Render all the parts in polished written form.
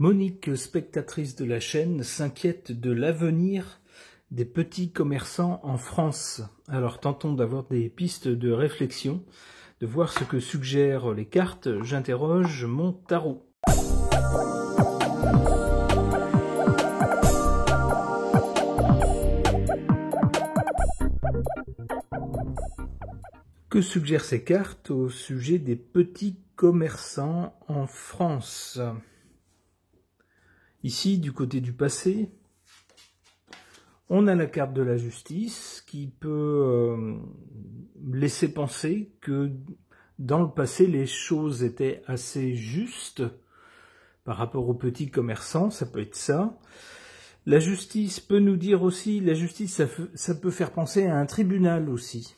Monique, spectatrice de la chaîne, s'inquiète de l'avenir des petits commerçants en France. Alors tentons d'avoir des pistes de réflexion, de voir ce que suggèrent les cartes. J'interroge mon tarot. Que suggèrent ces cartes au sujet des petits commerçants en France ? Ici, du côté du passé, on a la carte de la justice qui peut laisser penser que dans le passé, les choses étaient assez justes par rapport aux petits commerçants, ça peut être ça. La justice peut nous dire aussi, la justice, ça peut faire penser à un tribunal aussi.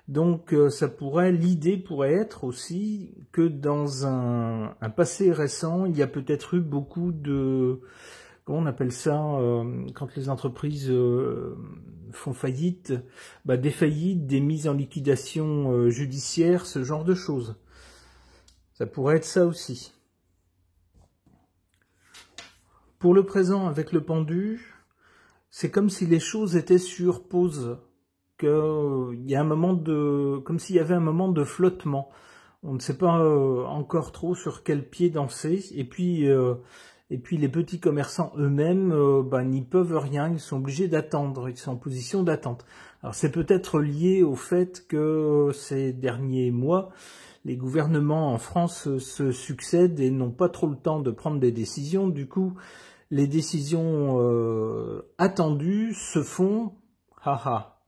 Donc l'idée pourrait être aussi que dans un passé récent, il y a peut-être eu beaucoup de, comment on appelle ça, quand les entreprises font faillite, des faillites, des mises en liquidation judiciaire, ce genre de choses. Ça pourrait être ça aussi. Pour le présent, avec le pendu, c'est comme si les choses étaient sur pause. Il y a un moment comme s'il y avait un moment de flottement. On ne sait pas encore trop sur quel pied danser. Et puis les petits commerçants eux-mêmes n'y peuvent rien. Ils sont obligés d'attendre. Ils sont en position d'attente. Alors c'est peut-être lié au fait que ces derniers mois, les gouvernements en France se succèdent et n'ont pas trop le temps de prendre des décisions. Du coup, les décisions attendues se font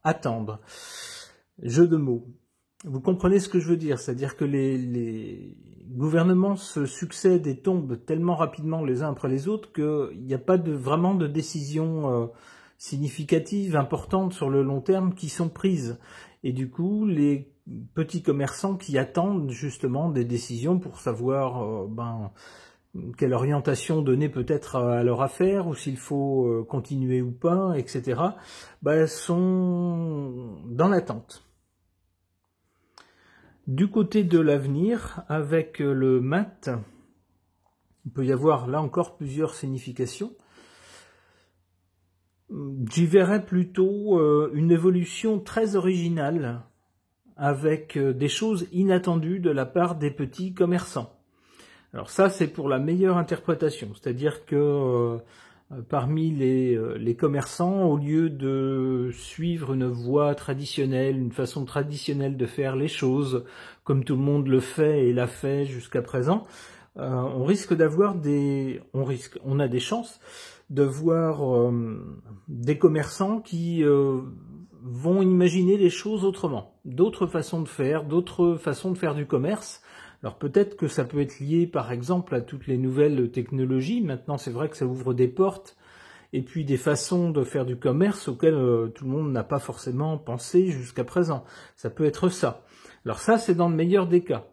attendre. Jeu de mots. Vous comprenez ce que je veux dire, c'est-à-dire que les gouvernements se succèdent et tombent tellement rapidement les uns après les autres qu'il n'y a pas vraiment de décisions significatives, importantes sur le long terme qui sont prises. Et du coup, les petits commerçants qui attendent justement des décisions pour savoir quelle orientation donner peut-être à leur affaire, ou s'il faut continuer ou pas, etc., sont dans l'attente. Du côté de l'avenir, avec le mat, il peut y avoir là encore plusieurs significations. J'y verrais plutôt une évolution très originale, avec des choses inattendues de la part des petits commerçants. Alors ça, c'est pour la meilleure interprétation, c'est-à-dire que parmi les commerçants, au lieu de suivre une voie traditionnelle, une façon traditionnelle de faire les choses, comme tout le monde le fait et l'a fait jusqu'à présent, on a des chances de voir des commerçants qui vont imaginer les choses autrement, d'autres façons de faire du commerce. Alors peut-être que ça peut être lié par exemple à toutes les nouvelles technologies. Maintenant c'est vrai que ça ouvre des portes et puis des façons de faire du commerce auxquelles tout le monde n'a pas forcément pensé jusqu'à présent. Ça peut être ça. Alors ça c'est dans le meilleur des cas.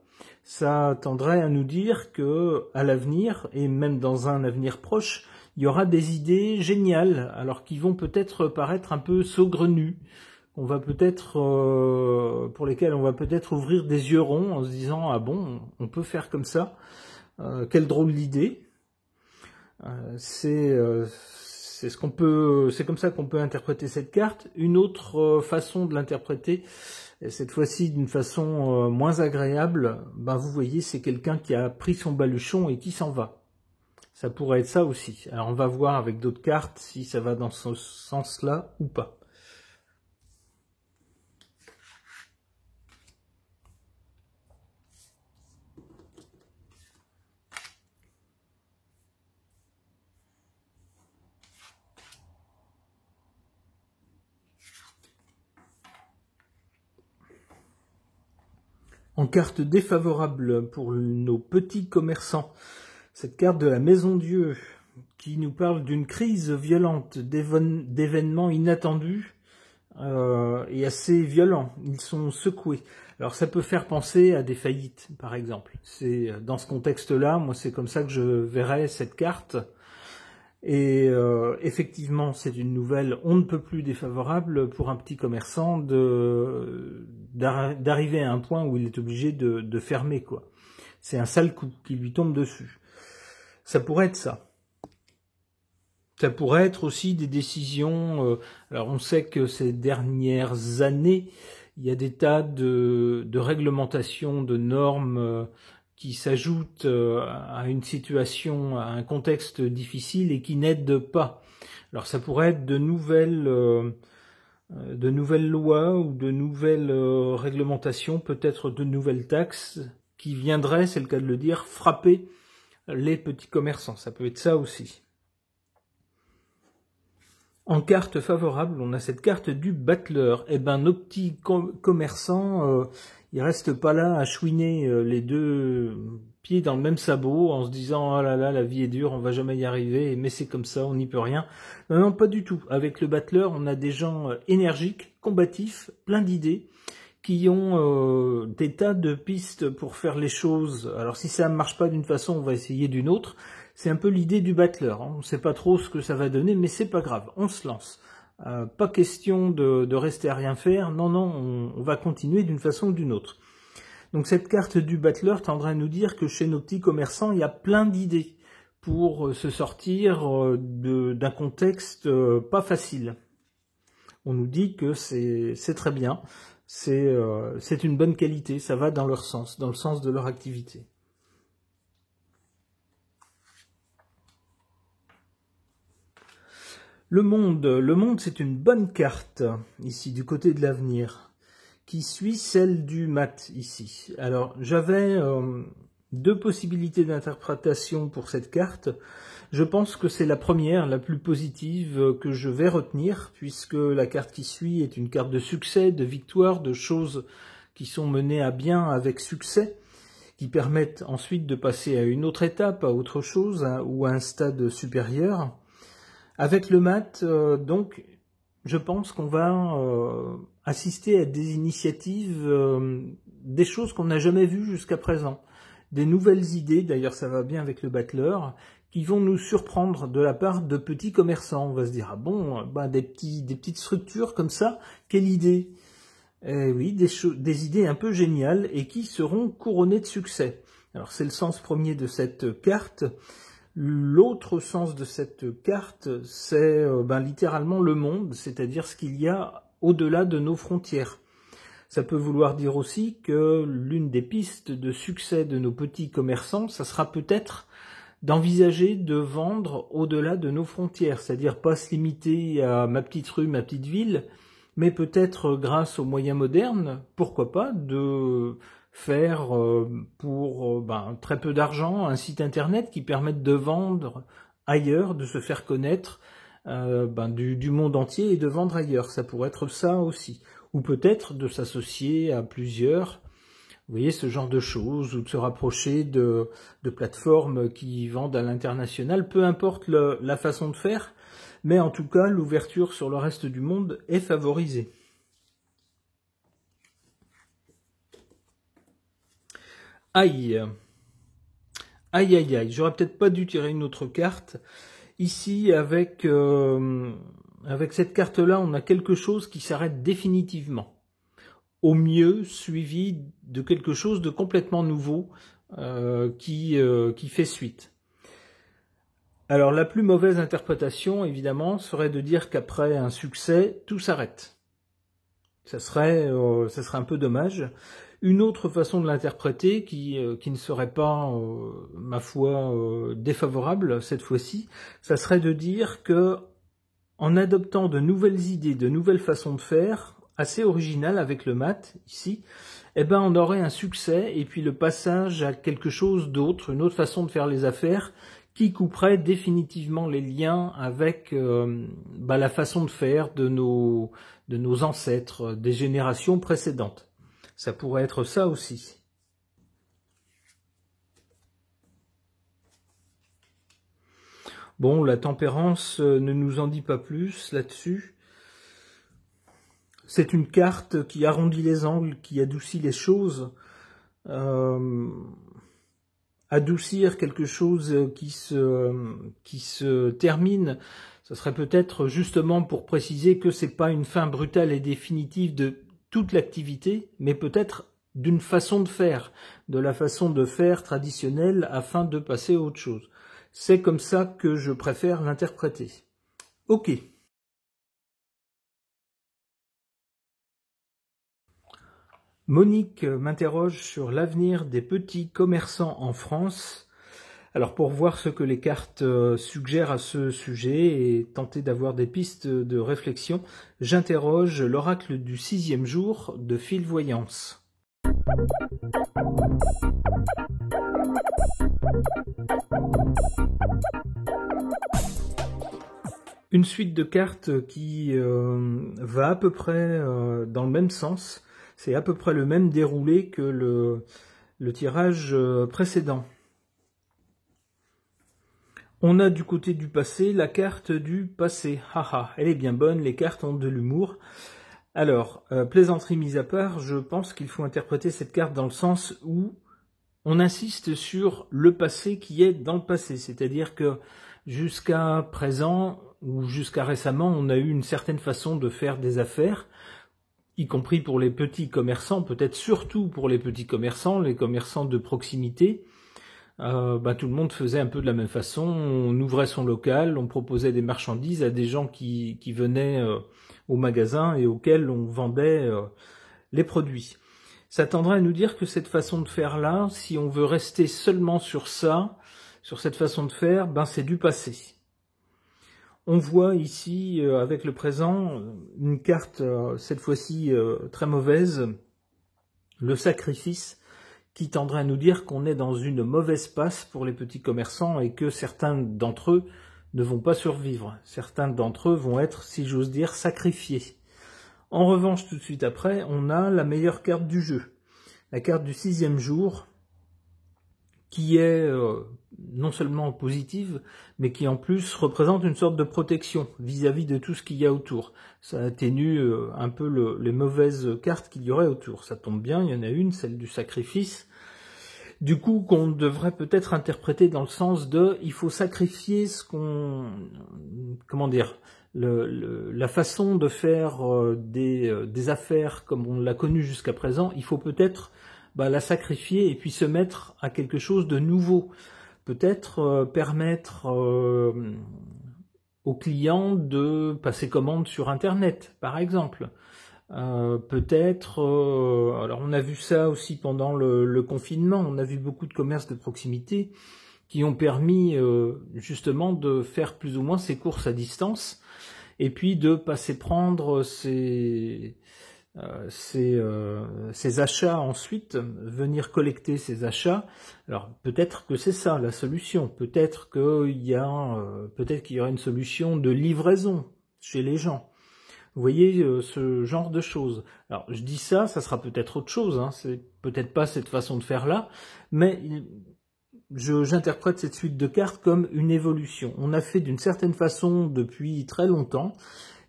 Ça tendrait à nous dire que à l'avenir, et même dans un avenir proche, il y aura des idées géniales, alors qui vont peut-être paraître un peu saugrenues. On va peut-être pour lesquels on va peut-être ouvrir des yeux ronds en se disant ah bon, on peut faire comme ça, quelle drôle d'idée. C'est comme ça qu'on peut interpréter cette carte. Une autre façon de l'interpréter, et cette fois-ci d'une façon moins agréable, vous voyez, c'est quelqu'un qui a pris son baluchon et qui s'en va. Ça pourrait être ça aussi. Alors on va voir avec d'autres cartes si ça va dans ce sens-là ou pas. En carte défavorable pour nos petits commerçants, cette carte de la Maison Dieu qui nous parle d'une crise violente, d'événements inattendus et assez violents. Ils sont secoués. Alors ça peut faire penser à des faillites, par exemple. C'est dans ce contexte-là, moi c'est comme ça que je verrais cette carte. Et effectivement, c'est une nouvelle on ne peut plus défavorable pour un petit commerçant d'arriver à un point où il est obligé de fermer, quoi. C'est un sale coup qui lui tombe dessus. Ça pourrait être ça. Ça pourrait être aussi des décisions... alors on sait que ces dernières années, il y a des tas de réglementations, de normes qui s'ajoutent à une situation, à un contexte difficile et qui n'aident pas. Alors ça pourrait être de nouvelles lois ou de nouvelles réglementations, peut-être de nouvelles taxes qui viendraient, c'est le cas de le dire, frapper les petits commerçants. Ça peut être ça aussi. En carte favorable, on a cette carte du battleur. Eh ben, nos petits commerçants, ils restent pas là à chouiner les deux pieds dans le même sabot en se disant « Oh là là, la vie est dure, on va jamais y arriver, mais c'est comme ça, on n'y peut rien ». Non, non, pas du tout. Avec le battleur, on a des gens énergiques, combatifs, plein d'idées, qui ont des tas de pistes pour faire les choses. Alors si ça ne marche pas d'une façon, on va essayer d'une autre. C'est un peu l'idée du battleur. On ne sait pas trop ce que ça va donner, mais c'est pas grave, on se lance. Pas question de rester à rien faire. Non, non, on va continuer d'une façon ou d'une autre. Donc cette carte du battleur tendrait à nous dire que chez nos petits commerçants, il y a plein d'idées pour se sortir d'un contexte pas facile. On nous dit que c'est très bien, c'est une bonne qualité, ça va dans leur sens, dans le sens de leur activité. Le monde c'est une bonne carte, ici, du côté de l'avenir, qui suit celle du mat, ici. Alors, j'avais deux possibilités d'interprétation pour cette carte. Je pense que c'est la première, la plus positive, que je vais retenir, puisque la carte qui suit est une carte de succès, de victoire, de choses qui sont menées à bien avec succès, qui permettent ensuite de passer à une autre étape, à autre chose, ou à un stade supérieur. Avec le mat, donc, je pense qu'on va assister à des initiatives, des choses qu'on n'a jamais vues jusqu'à présent. Des nouvelles idées, d'ailleurs ça va bien avec le battleur, qui vont nous surprendre de la part de petits commerçants. On va se dire, ah bon, bah, des petites structures comme ça, quelle idée? Eh oui, des idées un peu géniales et qui seront couronnées de succès. Alors c'est le sens premier de cette carte. L'autre sens de cette carte, c'est littéralement le monde, c'est-à-dire ce qu'il y a au-delà de nos frontières. Ça peut vouloir dire aussi que l'une des pistes de succès de nos petits commerçants, ça sera peut-être d'envisager de vendre au-delà de nos frontières, c'est-à-dire pas se limiter à ma petite rue, ma petite ville, mais peut-être grâce aux moyens modernes, pourquoi pas, de faire pour très peu d'argent un site internet qui permette de vendre ailleurs, de se faire connaître du monde entier et de vendre ailleurs. Ça pourrait être ça aussi. Ou peut-être de s'associer à plusieurs, vous voyez, ce genre de choses, ou de se rapprocher de plateformes qui vendent à l'international, peu importe la façon de faire, mais en tout cas, l'ouverture sur le reste du monde est favorisée. Aïe, aïe, aïe, aïe, j'aurais peut-être pas dû tirer une autre carte. Ici, avec cette carte-là, on a quelque chose qui s'arrête définitivement. Au mieux, suivi de quelque chose de complètement nouveau qui fait suite. Alors, la plus mauvaise interprétation, évidemment, serait de dire qu'après un succès, tout s'arrête. Ça serait un peu dommage. Une autre façon de l'interpréter, qui ne serait pas, ma foi, défavorable cette fois-ci, ça serait de dire que, en adoptant de nouvelles idées, de nouvelles façons de faire, assez originales avec le mat, ici, eh ben on aurait un succès, et puis le passage à quelque chose d'autre, une autre façon de faire les affaires, qui couperait définitivement les liens avec la façon de faire de nos ancêtres, des générations précédentes. Ça pourrait être ça aussi. Bon, la tempérance ne nous en dit pas plus là-dessus. C'est une carte qui arrondit les angles, qui adoucit les choses. Adoucir quelque chose qui se termine, ce serait peut-être justement pour préciser que c'est pas une fin brutale et définitive de toute l'activité, mais peut-être d'une façon de faire, de la façon de faire traditionnelle afin de passer à autre chose. C'est comme ça que je préfère l'interpréter. Ok. Monique m'interroge sur l'avenir des petits commerçants en France. Alors pour voir ce que les cartes suggèrent à ce sujet et tenter d'avoir des pistes de réflexion, j'interroge l'oracle du 6e jour de Fil Voyance. Une suite de cartes qui va à peu près dans le même sens. C'est à peu près le même déroulé que le tirage précédent. On a du côté du passé la carte du passé. Haha, elle est bien bonne, les cartes ont de l'humour. Alors, plaisanterie mise à part, je pense qu'il faut interpréter cette carte dans le sens où on insiste sur le passé qui est dans le passé. C'est-à-dire que jusqu'à présent ou jusqu'à récemment, on a eu une certaine façon de faire des affaires, y compris pour les petits commerçants, peut-être surtout pour les petits commerçants, les commerçants de proximité. Tout le monde faisait un peu de la même façon, on ouvrait son local, on proposait des marchandises à des gens qui venaient au magasin et auxquels on vendait les produits. Ça tendrait à nous dire que cette façon de faire là, si on veut rester seulement sur ça, sur cette façon de faire, c'est du passé. On voit ici, avec le présent, une carte, cette fois-ci très mauvaise, le sacrifice, qui tendrait à nous dire qu'on est dans une mauvaise passe pour les petits commerçants et que certains d'entre eux ne vont pas survivre. Certains d'entre eux vont être, si j'ose dire, sacrifiés. En revanche, tout de suite après, on a la meilleure carte du jeu. La carte du 6e jour, qui est non seulement positive, mais qui en plus représente une sorte de protection vis-à-vis de tout ce qu'il y a autour. Ça atténue un peu les mauvaises cartes qu'il y aurait autour. Ça tombe bien, il y en a une, celle du sacrifice. Du coup, qu'on devrait peut-être interpréter dans le sens de il faut sacrifier ce qu'on... Comment dire, la façon de faire des affaires comme on l'a connu jusqu'à présent, il faut peut-être la sacrifier et puis se mettre à quelque chose de nouveau. Peut-être permettre aux clients de passer commande sur Internet, par exemple. Peut-être, alors on a vu ça aussi pendant le confinement, on a vu beaucoup de commerces de proximité qui ont permis justement de faire plus ou moins ces courses à distance et puis de passer prendre ces achats ensuite, venir collecter ces achats. Alors peut-être que c'est ça la solution, peut-être qu'il y aura une solution de livraison chez les gens. Vous voyez, ce genre de choses. Alors je dis ça, ça sera peut-être autre chose, c'est peut-être pas cette façon de faire là, mais j'interprète cette suite de cartes comme une évolution. On a fait d'une certaine façon depuis très longtemps,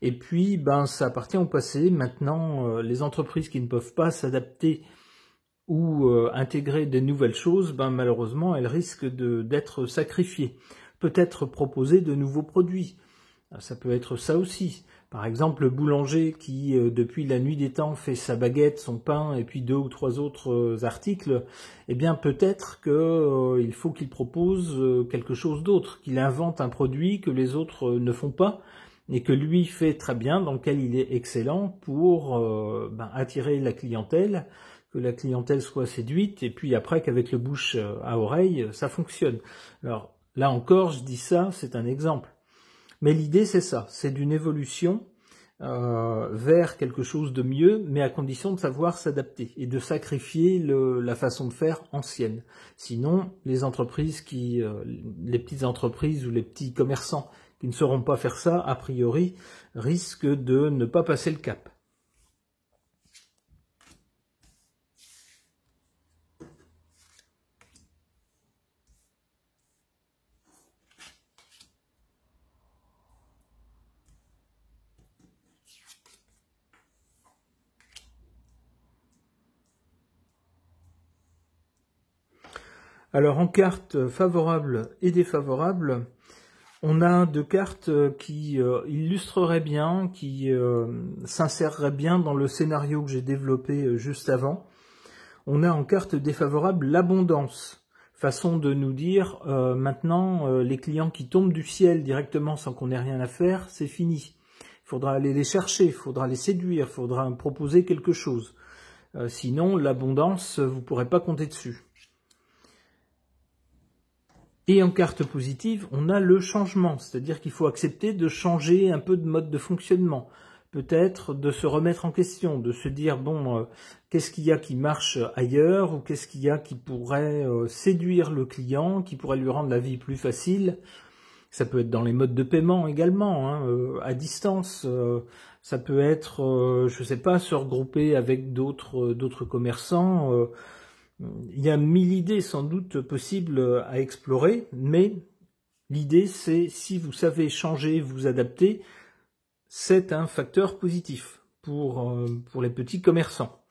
et puis ça appartient au passé. Maintenant, les entreprises qui ne peuvent pas s'adapter ou intégrer des nouvelles choses, malheureusement, elles risquent d'être sacrifiées. Peut-être proposer de nouveaux produits. Ça peut être ça aussi. Par exemple, le boulanger qui, depuis la nuit des temps, fait sa baguette, son pain et puis 2 ou 3 autres articles, eh bien peut-être qu'il faut qu'il propose quelque chose d'autre, qu'il invente un produit que les autres ne font pas et que lui fait très bien, dans lequel il est excellent pour attirer la clientèle, que la clientèle soit séduite et puis après qu'avec le bouche à oreille, ça fonctionne. Alors là encore, je dis ça, c'est un exemple. Mais l'idée, c'est ça, c'est d'une évolution vers quelque chose de mieux, mais à condition de savoir s'adapter et de sacrifier la façon de faire ancienne. Sinon, les petites entreprises ou les petits commerçants qui ne sauront pas faire ça, a priori, risquent de ne pas passer le cap. Alors en cartes favorables et défavorables, on a 2 cartes qui illustreraient bien, qui s'inséreraient bien dans le scénario que j'ai développé juste avant. On a en carte défavorable l'abondance façon de nous dire maintenant les clients qui tombent du ciel directement sans qu'on ait rien à faire, c'est fini. Il faudra aller les chercher, il faudra les séduire, il faudra proposer quelque chose. Sinon, l'abondance, vous ne pourrez pas compter dessus. Et en carte positive, on a le changement, c'est-à-dire qu'il faut accepter de changer un peu de mode de fonctionnement, peut-être de se remettre en question, de se dire, bon, qu'est-ce qu'il y a qui marche ailleurs, ou qu'est-ce qu'il y a qui pourrait séduire le client, qui pourrait lui rendre la vie plus facile. Ça peut être dans les modes de paiement également, hein, à distance, ça peut être, je sais pas, se regrouper avec d'autres commerçants. Il y a 1000 idées sans doute possibles à explorer, mais l'idée c'est, si vous savez changer, vous adapter, c'est un facteur positif pour les petits commerçants.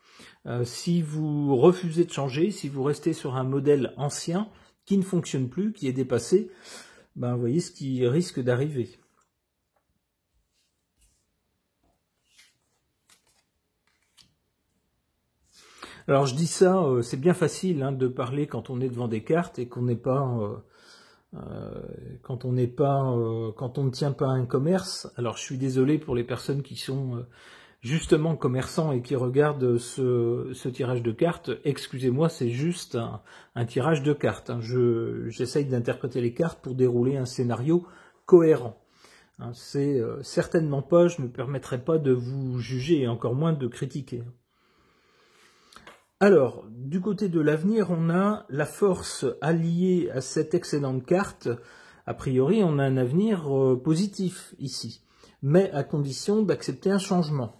Si vous refusez de changer, si vous restez sur un modèle ancien qui ne fonctionne plus, qui est dépassé, ben, vous voyez ce qui risque d'arriver. Alors je dis ça, c'est bien facile hein, de parler quand on est devant des cartes et qu'on n'est pas, quand on ne tient pas un commerce. Alors je suis désolé pour les personnes qui sont justement commerçants et qui regardent ce tirage de cartes. Excusez-moi, c'est juste un tirage de cartes. Hein. J'essaye d'interpréter les cartes pour dérouler un scénario cohérent. Hein, c'est certainement pas, je ne me permettrai pas de vous juger et encore moins de critiquer. Alors, du côté de l'avenir, on a la force alliée à cette excellente carte. A priori, on a un avenir positif ici, mais à condition d'accepter un changement.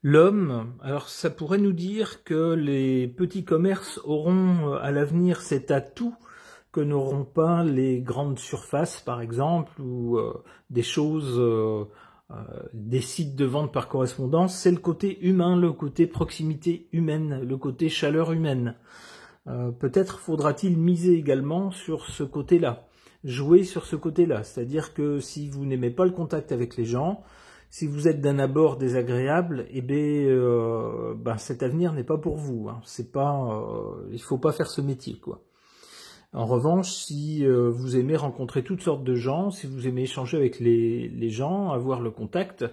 L'homme, alors ça pourrait nous dire que les petits commerces auront à l'avenir cet atout que n'auront pas les grandes surfaces, par exemple, ou des choses... des sites de vente par correspondance, c'est le côté humain, le côté proximité humaine, le côté chaleur humaine. Peut-être faudra-t-il miser également sur ce côté-là, jouer sur ce côté-là, c'est-à-dire que si vous n'aimez pas le contact avec les gens, si vous êtes d'un abord désagréable, eh ben, cet avenir n'est pas pour vous. Hein. C'est pas, il faut pas faire ce métier, quoi. En revanche, si vous aimez rencontrer toutes sortes de gens, si vous aimez échanger avec les gens, avoir le contact,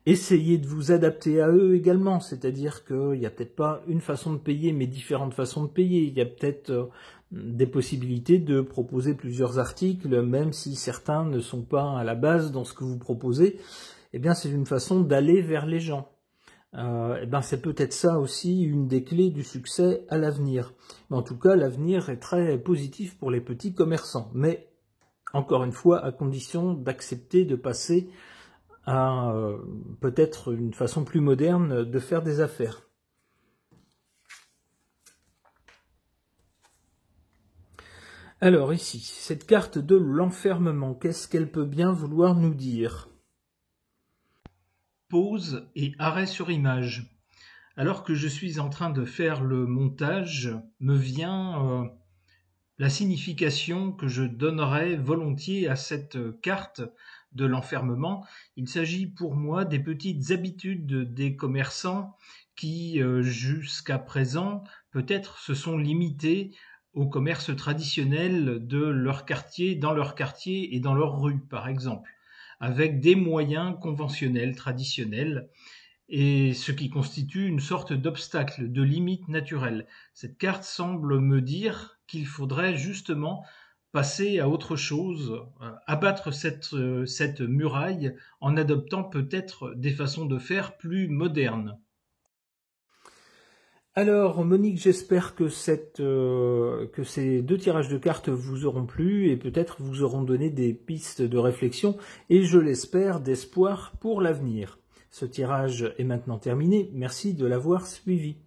essayez de vous adapter à eux également. C'est-à-dire qu'il n'y a peut-être pas une façon de payer, mais différentes façons de payer. Il y a peut-être des possibilités de proposer plusieurs articles, même si certains ne sont pas à la base dans ce que vous proposez. Eh bien, c'est une façon d'aller vers les gens. Eh ben c'est peut-être ça aussi une des clés du succès à l'avenir. Mais en tout cas, l'avenir est très positif pour les petits commerçants. Mais, encore une fois, à condition d'accepter de passer à peut-être une façon plus moderne de faire des affaires. Alors ici, cette carte de l'enfermement, qu'est-ce qu'elle peut bien vouloir nous dire ? Pause et arrêt sur image. Alors que je suis en train de faire le montage, me vient la signification que je donnerais volontiers à cette carte de l'enfermement. Il s'agit pour moi des petites habitudes des commerçants qui, jusqu'à présent, peut-être se sont limités au commerce traditionnel de leur quartier, dans leur quartier et dans leur rue, par exemple, avec des moyens conventionnels, traditionnels, et ce qui constitue une sorte d'obstacle, de limite naturelle. Cette carte semble me dire qu'il faudrait justement passer à autre chose, abattre cette muraille en adoptant peut-être des façons de faire plus modernes. Alors Monique, j'espère que ces deux tirages de cartes vous auront plu et peut-être vous auront donné des pistes de réflexion et je l'espère d'espoir pour l'avenir. Ce tirage est maintenant terminé, merci de l'avoir suivi.